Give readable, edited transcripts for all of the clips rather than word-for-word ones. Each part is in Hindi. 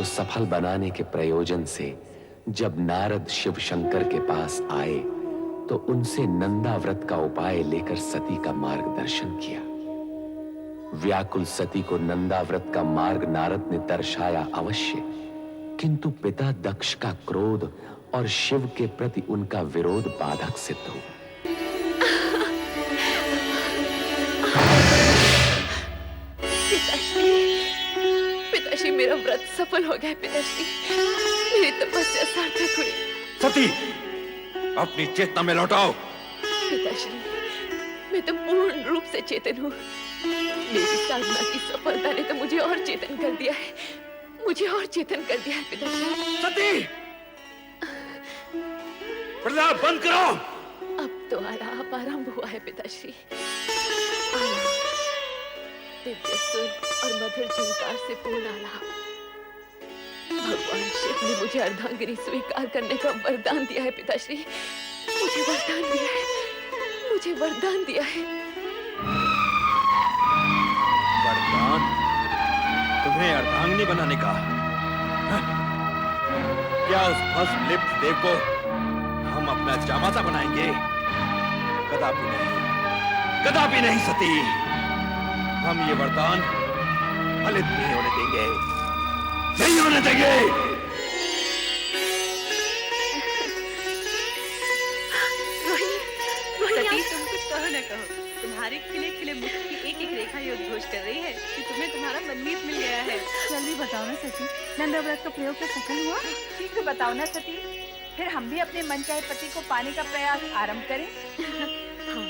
को सफल बनाने के प्रयोजन से जब नारद शिव शंकर के पास आए तो उनसे नंदा व्रत का उपाय लेकर सती का मार्गदर्शन किया। व्याकुल सती को नंदा व्रत का मार्ग नारद ने दर्शाया अवश्य, किंतु पिता दक्ष का क्रोध और शिव के प्रति उनका विरोध बाधक सिद्ध हुआ। पिताश्री, मेरा व्रत सफल हो गया। पिताश्री, मेरी तपस्या सार्थक हुई। सती, अपनी चेतना में लौटाओ। पिताश्री, मैं तो पूर्ण रूप से चेतन हूँ। मेरी साधना की सफलता ने तो मुझे और चेतन कर दिया है, मुझे और चेतन कर दिया है। पिताश्री, सती, प्रलाप बंद करो। अब तो आलाप आरंभ हुआ है। पिताश्री, दिव्य सुर और मधुर झंकार से पूर्ण आलाप। भगवान शिव ने मुझे अर्धांगिनी स्वीकार करने का वरदान दिया है। पिताश्री, मुझे वरदान दिया है, मुझे वरदान दिया है। वरदान? तुम्हें अर्धांगिनी बनाने का? क्या उस भस्म लिप्त देव को हम अपना जामाता बनाएंगे? कदापि नहीं, कदापि नहीं सती। हम ये वरदान फलित नहीं होने देंगे, नहीं होने देंगे। सती, तुम कुछ कहो न कहो, तुम्हारे खिले खिले मुख की एक एक रेखा ये उद्घोष कर रही है कि तुम्हें तुम्हारा मनमीत मिल गया है। जल्दी बताओ ना सती, नंदा व्रत का प्रयोग तो सफल हुआ? शीघ्र बताओ ना सती, फिर हम भी अपने मनचाहे पति को पाने का प्रयास आरंभ करें। हाँ,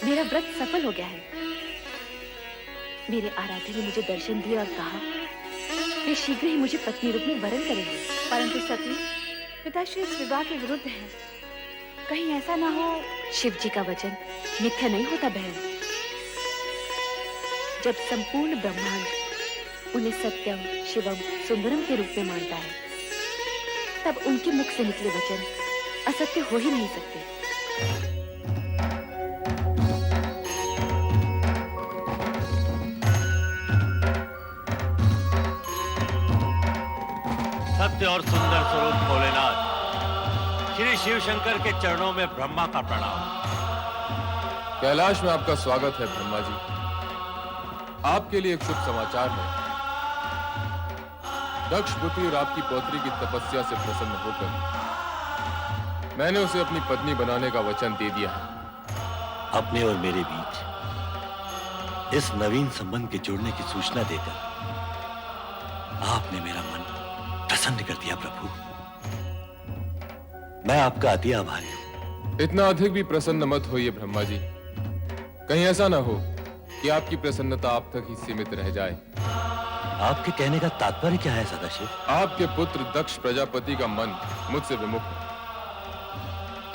मेरा व्रत सफल हो गया है। मेरे आराध्य ने मुझे दर्शन दिया और कहा वे शीघ्र ही मुझे पत्नी रूप में वरण करेंगे। परंतु सती, पिताश्री इस विवाह के विरुद्ध हैं। कहीं ऐसा ना हो। शिव जी का वचन मिथ्या नहीं होता बहन। जब संपूर्ण ब्रह्मांड उन्हें सत्यम, शिवम, सुंदरम के रूप में मानता है, तब उनके मुख से निकले वचन असत्य हो ही नहीं सकते। सत्य और सुंदर स्वरूप भोलेनाथ, श्री शिव शंकर के चरणों में ब्रह्मा का प्रणाम। कैलाश में आपका स्वागत है ब्रह्मा जी। आपके लिए एक शुभ समाचार है। दक्ष पुत्री और आपकी पौत्री की तपस्या से प्रसन्न होकर मैंने उसे अपनी पत्नी बनाने का वचन दे दिया है। अपने और मेरे बीच इस नवीन संबंध के जुड़ने की सूचना देकर आपने मेरा मन प्रसन्न कर दिया प्रभु। मैं आपका अति आभारी हूं। इतना अधिक भी प्रसन्न मत होइए ब्रह्मा जी। कहीं ऐसा ना हो कि आपकी प्रसन्नता आप तक ही सीमित रह जाए। आपके कहने का तात्पर्य क्या है सदाशिव? आपके पुत्र दक्ष प्रजापति का मन मुझसे विमुख है।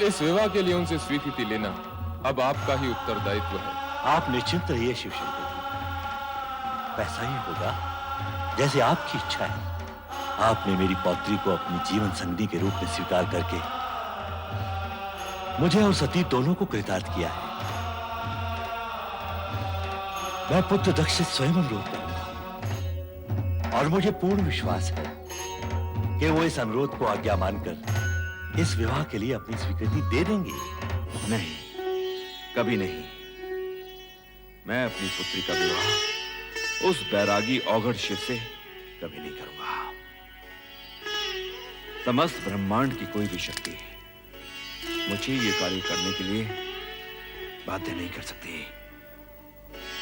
इस विवाह के लिए उनसे स्वीकृति लेना अब आपका ही उत्तरदायित्व है। आप निश्चिंत रहिए शिव शंकर जी, वैसा ही होगा जैसे आपकी इच्छा है। आपने मेरी पौत्री को अपनी जीवन संगिनी के रूप में स्वीकार करके मुझे और सती दोनों को कृतार्थ किया है। मैं पुत्र दक्ष से स्वयं अनुरोध करूंगा और मुझे पूर्ण विश्वास है कि वो इस अनुरोध को आज्ञा मानकर इस विवाह के लिए अपनी स्वीकृति दे देंगे। नहीं, कभी नहीं। मैं अपनी पुत्री का विवाह उस बैरागी औघड़ शिव से कभी नहीं करूंगा। समस्त ब्रह्मांड की कोई भी शक्ति मुझे ये कार्य करने के लिए बाध्य नहीं कर सकती,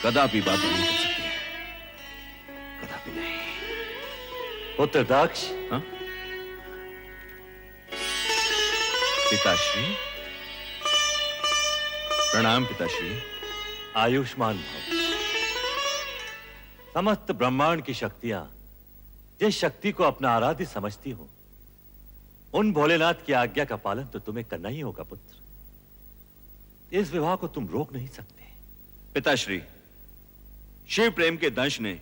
कदापि बाध्य नहीं कर सकती, कदापि नहीं। पुत्र दक्ष, हाँ? पिताश्री, प्रणाम पिताश्री। आयुष्मान भव। समस्त ब्रह्मांड की शक्तियां जिस शक्ति को अपना आराध्य समझती हो, उन भोलेनाथ की आज्ञा का पालन तो तुम्हें करना ही होगा पुत्र। इस विवाह को तुम रोक नहीं सकते। पिताश्री, शिव प्रेम के दंश ने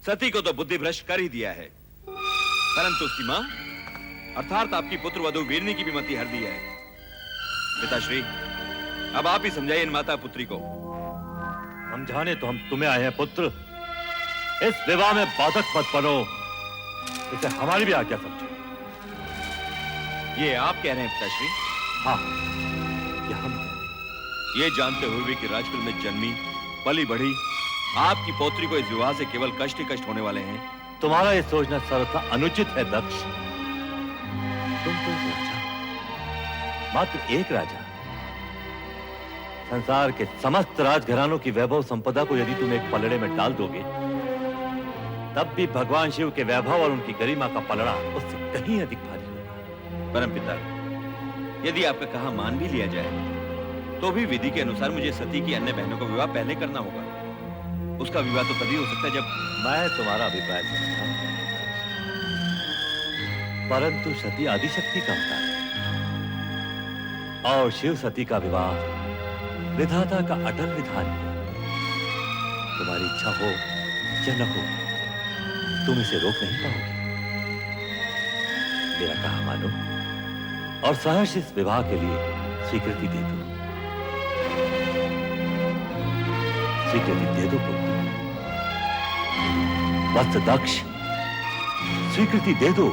सती को तो बुद्धि भ्रष्ट कर ही दिया है, परंतु उसकी मां अर्थात आपकी पुत्र वधु वीरनी की भी मति हर दी है। पिताश्री, अब आप ही समझाइए इन माता पुत्री को। समझाने तो हम तुम्हें आए हैं पुत्र। इस विवाह में बाधक मत बनो। इसे हमारी भी आज्ञा समझो। ये आप कह रहे हैं पिताश्री? हाँ, ये हम कह रहे हैं। ये जानते हुए भी कि राजकुल में जन्मी पली बढ़ी आपकी पौत्री को इस विवाह से केवल कष्ट ही कष्ट होने वाले हैं। तुम्हारा ये सोचना सर्वथा अनुचित है दक्ष। तुम तो एक राजा, मात्र एक राजा। संसार के समस्त राजघरानों की वैभव संपदा को यदि तुम एक पलड़े में डाल दोगे, तब भी भगवान शिव के वैभव और उनकी गरिमा का पलड़ा उससे कहीं अधिक भारी होगा। परमपिता, यदि आपका कहा मान भी लिया जाए तो भी विधि के अनुसार मुझे सती की अन्य बहनों का विवाह पहले करना होगा। उसका विवाह तो तभी हो सकता है जब मैं तुम्हारा अभिप्राय समझता हूं, परंतु सती आदिशक्ति का अवतार है और शिव सती का विवाह विधाता का अटल विधान है। तुम्हारी इच्छा हो या न हो, तुम इसे रोक नहीं पाओगे। मेरा कहा मानो और सहर्ष इस विवाह के लिए स्वीकृति दे दो। स्वीकृति दे दो पुत्र। वत्स दक्ष, स्वीकृति दे दो।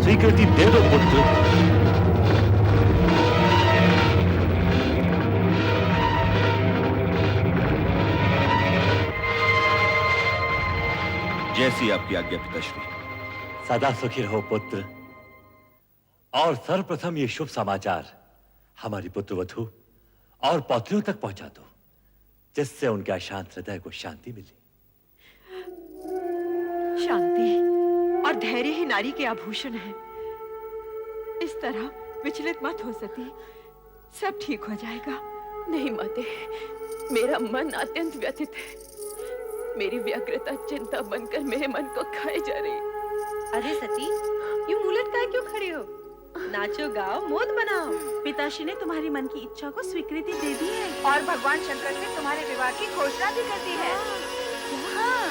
स्वीकृति दे दो पुत्र। जैसी आपकी आज्ञा पिताश्री। सदा सुखी रहो पुत्र। और सर्वप्रथम ये शुभ समाचार हमारी पुत्रवधू और पौत्रियों तक पहुंचा दो, जिससे उनके अशांत हृदय को शांति मिले। शांति और धैर्य ही नारी के आभूषण है। इस तरह विचलित मत हो सती, सब ठीक हो जाएगा। नहीं माते, मेरा मन अत्यंत व्यथित है। मेरी व्यग्रता चिंता बनकर मेरे मन को खाए जा रही है। अरे सती, यूं मुंह लटकाए क्यों खड़े हो? नाचो गाओ मोद बनाओ। पिताश्री ने तुम्हारी मन की इच्छा को स्वीकृति दे दी है और भगवान शंकर से तुम्हारे विवाह की घोषणा भी कर दी है। हाँ।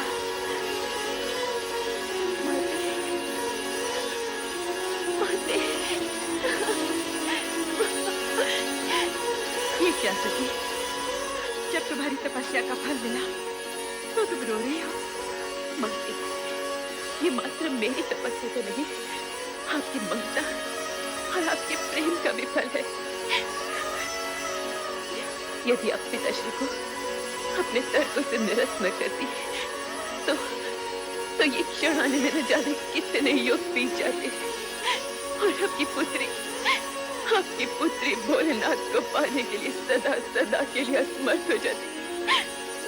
ये क्या सती, जब तुम्हारी तपस्या का फल मिला तो तुम रो रही हो? माते, ये मात्र मेरी तपस्या तो नहीं, आपकी ममता और आपके प्रेम का भी फल है। यदि आप पिताश्री को अपने तर्कों से निरस्त न करती तो ये क्षण आने में न जाने कितने युग बीत जाते और आपकी पुत्री भोलेनाथ को पाने के लिए सदा सदा के लिए असमर्थ हो जाती।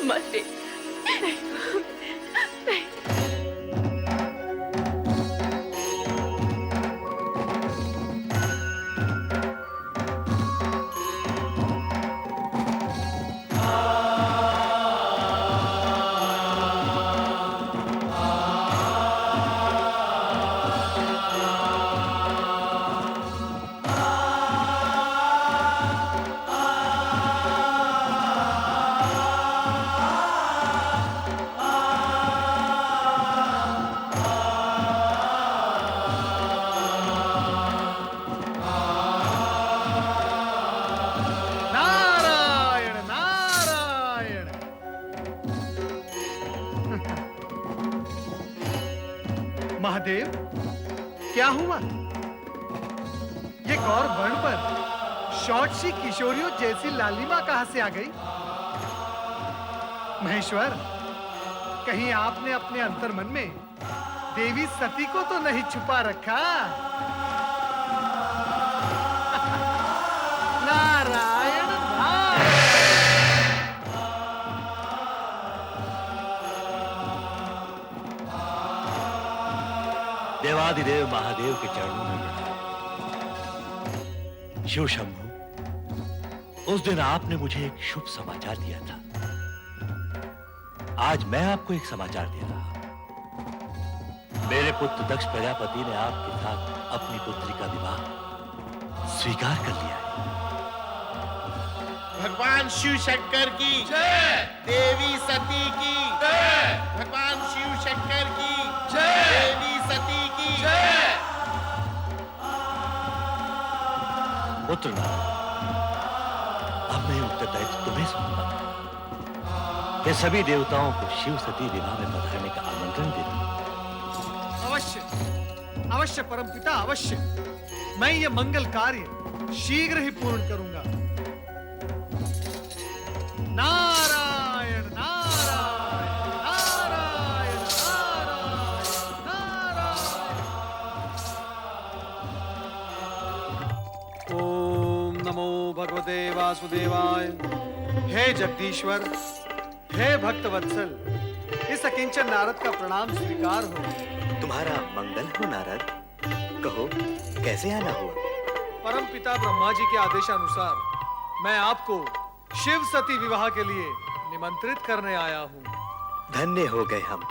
माते, महादेव, क्या हुआ? ये गौर वर्ण पर शॉर्ट सी किशोरियों जैसी लालिमा कहां से आ गई? महेश्वर, कहीं आपने अपने अंतर्मन में देवी सती को तो नहीं छुपा रखा? नारायण नारायण। देवादिदेव महादेव के चरणों में शिव शंभु, उस दिन आपने मुझे एक शुभ समाचार दिया था। आज मैं आपको एक समाचार दे रहा हूं। मेरे पुत्र दक्ष प्रजापति ने आपके साथ अपनी पुत्री का विवाह स्वीकार कर लिया है। भगवान शिव शंकर की जय, देवी सती की जय, भगवान शिव शंकर की जय, देवी सती की जय। पुत्र नारद, अब मैं उत्तरदायित्व तुम्हें सौंपता हूं कि सभी देवताओं को शिव सती विवाह में पधारने का आमंत्रण देता हूं। अवश्य, अवश्य परमपिता, अवश्य। मैं ये मंगल कार्य शीघ्र ही पूर्ण करूंगा। नारायण नारायण नारायण नारायण नारायण। ओम नमो भगवते वासुदेवाय। हे जगदीश्वर, हे भक्तवत्सल, इस अकिंचन नारद का प्रणाम स्वीकार हो। तुम्हारा मंगल हो नारद, कहो कैसे आना हुआ? परम पिता ब्रह्मा जी के आदेशानुसार मैं आपको शिव सती विवाह के लिए निमंत्रित करने आया हूँ। धन्य हो गए हम,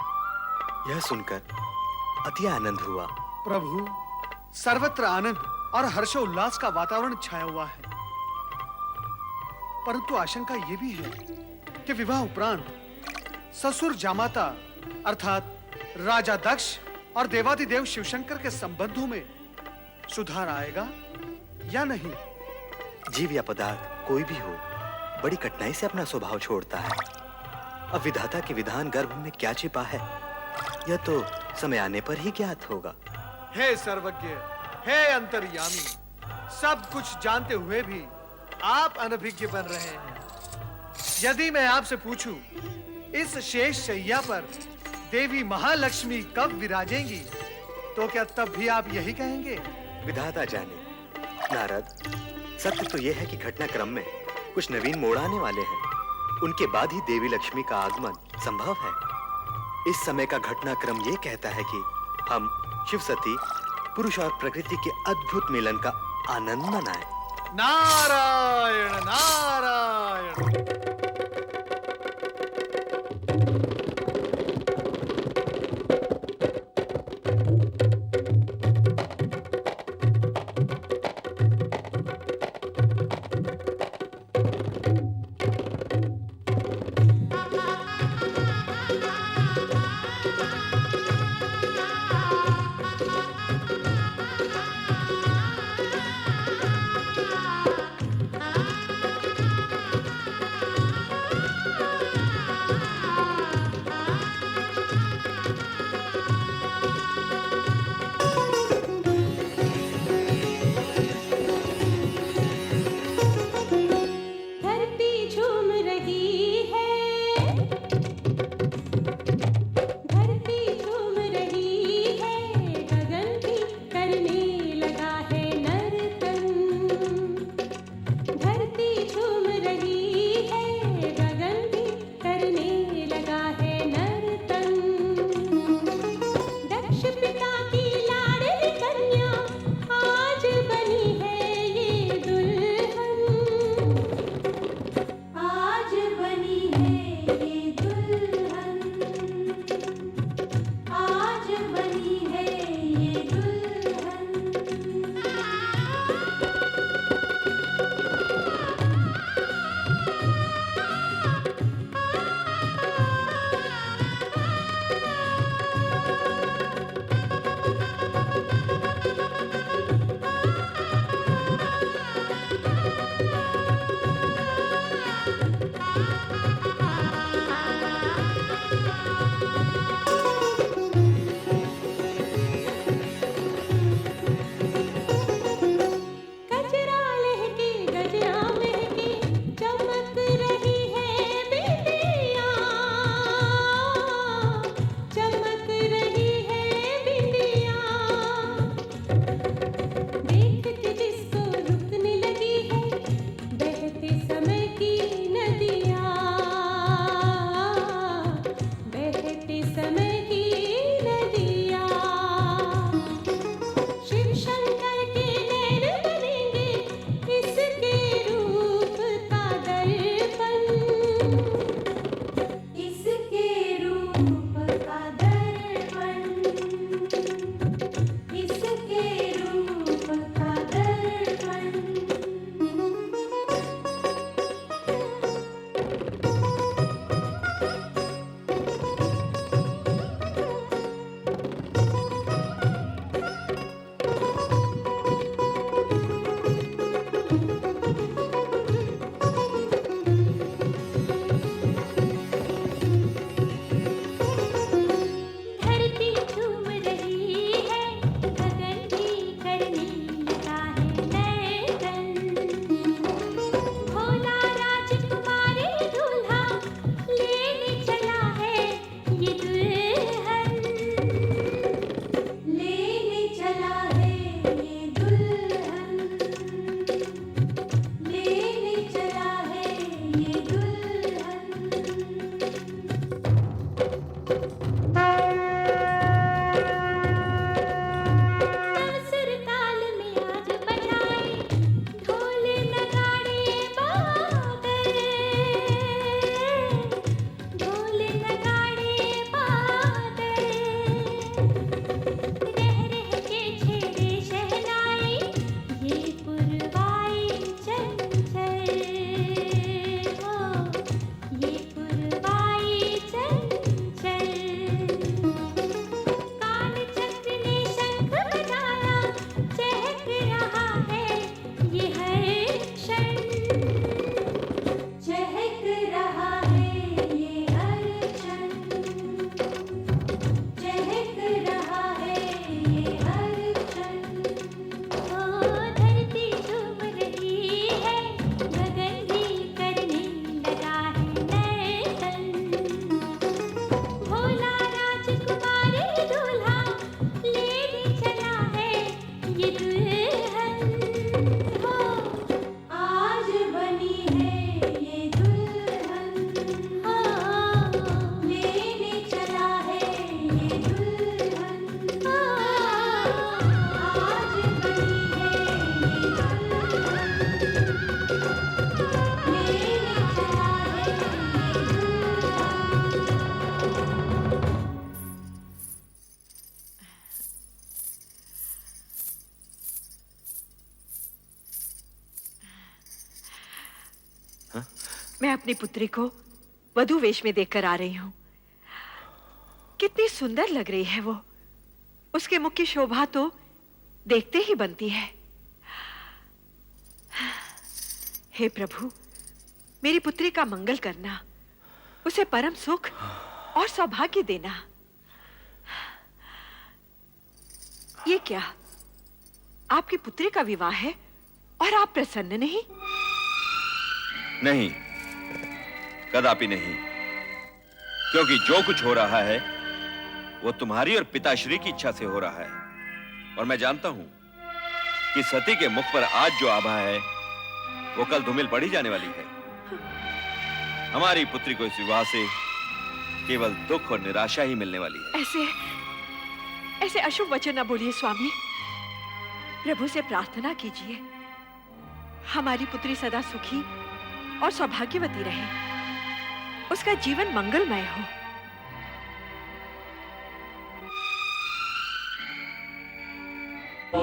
यह सुनकर अति आनंद हुआ। प्रभु, सर्वत्र आनंद और हर्षोल्लास का वातावरण छाया हुआ है, परंतु आशंका यह भी है कि विवाह उपरांत ससुर जामाता अर्थात राजा दक्ष और देवादिदेव शिवशंकर के संबंधों में सुधार आएगा या नहीं। जीव या पदार्थ कोई भी हो, बड़ी कठिनाई से अपना स्वभाव छोड़ता है। अब विधाता के विधान गर्भ में क्या छिपा है, यह तो समय आने पर ही ज्ञात होगा। हे सर्वज्ञ, हे अंतर्यामी, सब कुछ जानते हुए भी आप अनभिज्ञ बन रहे हैं। यदि मैं आपसे पूछूं, इस शेष शैया पर देवी महालक्ष्मी कब विराजेंगी, तो क्या तब भी आप यही कहेंगे? विधाता जाने। नारद, सत्य तो यह है कि घटनाक्रम में कुछ नवीन मोड़ आने वाले हैं। उनके बाद ही देवी लक्ष्मी का आगमन संभव है। इस समय का घटनाक्रम यह कहता है कि हम शिव सती, पुरुष और प्रकृति के अद्भुत मिलन का आनंद मनाएं। नारायण नारायण। मैं अपनी पुत्री को वधू वेश में देखकर आ रही हूं। कितनी सुंदर लग रही है वो। उसके मुख की शोभा तो देखते ही बनती है। हे प्रभु, मेरी पुत्री का मंगल करना, उसे परम सुख और सौभाग्य देना। ये क्या, आपकी पुत्री का विवाह है और आप प्रसन्न नहीं? नहीं, कदापि नहीं, क्योंकि जो कुछ हो रहा है वो तुम्हारी और पिताश्री की इच्छा से हो रहा है। और मैं जानता हूं कि सती के मुख पर आज जो आभा है वो कल धूमिल पड़ी जाने वाली है। हमारी पुत्री को इस विवाह से केवल दुख और निराशा ही मिलने वाली है। ऐसे अशुभ वचन न बोलिए स्वामी। प्रभु से प्रार्थना कीजिए, हमारी पुत्री सदा सुखी और सौभाग्यवती रहे, उसका जीवन मंगलमय हो।